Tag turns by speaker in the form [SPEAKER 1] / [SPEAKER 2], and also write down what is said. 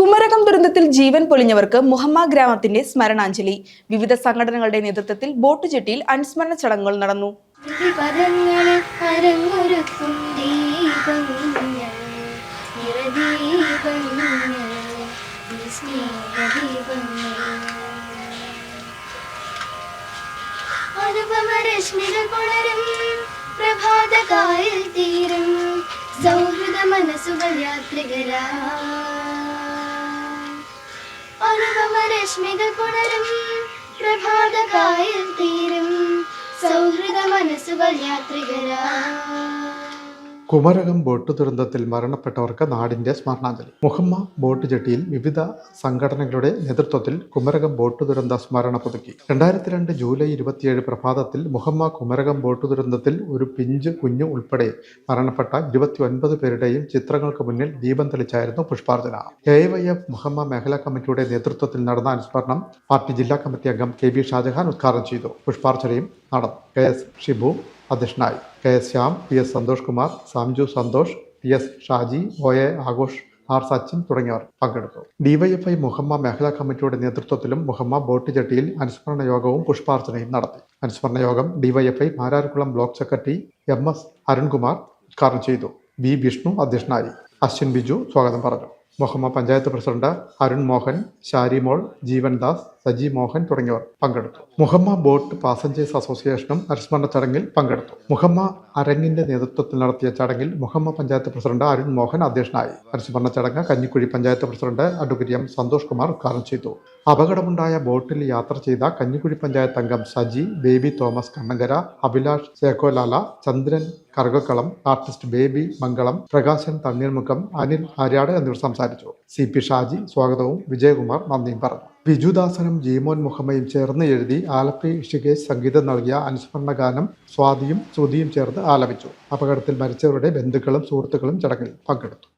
[SPEAKER 1] കുമരകം ദുരന്തത്തിൽ ജീവൻ പൊലിഞ്ഞവർക്ക് മുഹമ്മ ഗ്രാമത്തിന്റെ സ്മരണാഞ്ജലി. വിവിധ സംഘടനകളുടെ നേതൃത്വത്തിൽ ബോട്ട് ജെട്ടിയിൽ അനുസ്മരണ ചടങ്ങുകൾ നടന്നു.
[SPEAKER 2] സൗഹൃദ മനസ്സുകൾ യാത്രികരാ അനുപമരശ്മികൾ പുണരും പ്രഭാതകായിൽ തീരും സൗഹൃദ മനസ്സുകൾ യാത്രികരാ.
[SPEAKER 3] കുമരകം ബോട്ട് ദുരന്തത്തിൽ മരണപ്പെട്ടവർക്ക് നാടിന്റെ സ്മരണാഞ്ജലി. മുഹമ്മ ബോട്ട് ജെട്ടിയിൽ വിവിധ സംഘടനകളുടെ നേതൃത്വത്തിൽ കുമരകം ബോട്ട് ദുരന്ത സ്മരണ പുതുക്കി. 2002 ജൂലൈ 27 പ്രഭാതത്തിൽ മുഹമ്മ കുമരകം ബോട്ട് ദുരന്തത്തിൽ ഒരു പിഞ്ച് കുഞ്ഞു ഉൾപ്പെടെ മരണപ്പെട്ട 29 പേരുടെയും ചിത്രങ്ങൾക്ക് മുന്നിൽ ദീപം തെളിച്ചായിരുന്നു പുഷ്പാർച്ചന. AYF മുഹമ്മ മേഖലാ കമ്മിറ്റിയുടെ നേതൃത്വത്തിൽ നടന്ന അനുസ്മരണം പാർട്ടി ജില്ലാ കമ്മിറ്റി അംഗം KB ഷാജഹാൻ ഉദ്ഘാടനം ചെയ്തു. പുഷ്പാർച്ചനയും നടന്നു. KS ഷിബു അധ്യക്ഷനായി. KS Shyam, PS Santhosh Kumar, സാംജു Santhosh, PS Shaji, OA Aghosh, R Sachin തുടങ്ങിയവർ പങ്കെടുത്തു. DYFI മുഹമ്മ മേഖലാ കമ്മിറ്റിയുടെ നേതൃത്വത്തിലും മുഹമ്മ ബോട്ട് ജെട്ടിയിൽ അനുസ്മരണ യോഗവും പുഷ്പാർച്ചനയും നടത്തി. അനുസ്മരണ യോഗം DYFI Mararikulam block secretary MS Arunkumar ഉദ്ഘാടനം ചെയ്തു. B വിഷ്ണു അധ്യക്ഷനായി. അശ്വിൻ ബിജു സ്വാഗതം പറഞ്ഞു. മുഹമ്മ പഞ്ചായത്ത് പ്രസിഡന്റ് അരുൺ മോഹൻ, ഷാരിമോൾ, ജീവൻ ദാസ്, സജി മോഹൻ തുടങ്ങിയവർ പങ്കെടുത്തു. മുഹമ്മ ബോട്ട് പാസഞ്ചേഴ്സ് അസോസിയേഷനും അനുസ്മരണ ചടങ്ങിൽ പങ്കെടുത്തു. മുഹമ്മ അരങ്ങിന്റെ നേതൃത്വത്തിൽ നടത്തിയ ചടങ്ങിൽ മുഹമ്മ പഞ്ചായത്ത് പ്രസിഡന്റ് അരുൺ മോഹൻ അധ്യക്ഷനായി. അനുസ്മരണ ചടങ്ങ് Kanjikuzhi panchayat president advocate M Santhosh Kumar ഉദ്ഘാടനം ചെയ്തു. അപകടമുണ്ടായ ബോട്ടിൽ യാത്ര ചെയ്ത കഞ്ഞിക്കുഴി പഞ്ചായത്ത് അംഗം സജി, ബേബി തോമസ് കണ്ണങ്കര, അഭിലാഷ് ചേക്കോലാല, ചന്ദ്രൻ കറുകക്കളം, ആർട്ടിസ്റ്റ് ബേബി മംഗളം, പ്രകാശൻ തണ്ണീർമുഖം, അനിൽ ആര്യാട് എന്നിവർ സംസാരിച്ചു. CP ഷാജി സ്വാഗതവും വിജയകുമാർ നന്ദിയും പറഞ്ഞു. ബിജുദാസനും ജീമോൻ മുഹമ്മയും ചേർന്ന് എഴുതി ആലപ്പി ഇഷികേഷ് സംഗീതം നൽകിയ അനുസ്മരണ ഗാനം സ്വാതിയും ശ്രുതിയും ചേർന്ന് ആലപിച്ചു. അപകടത്തിൽ മരിച്ചവരുടെ ബന്ധുക്കളും സുഹൃത്തുക്കളും ചടങ്ങിൽ പങ്കെടുത്തു.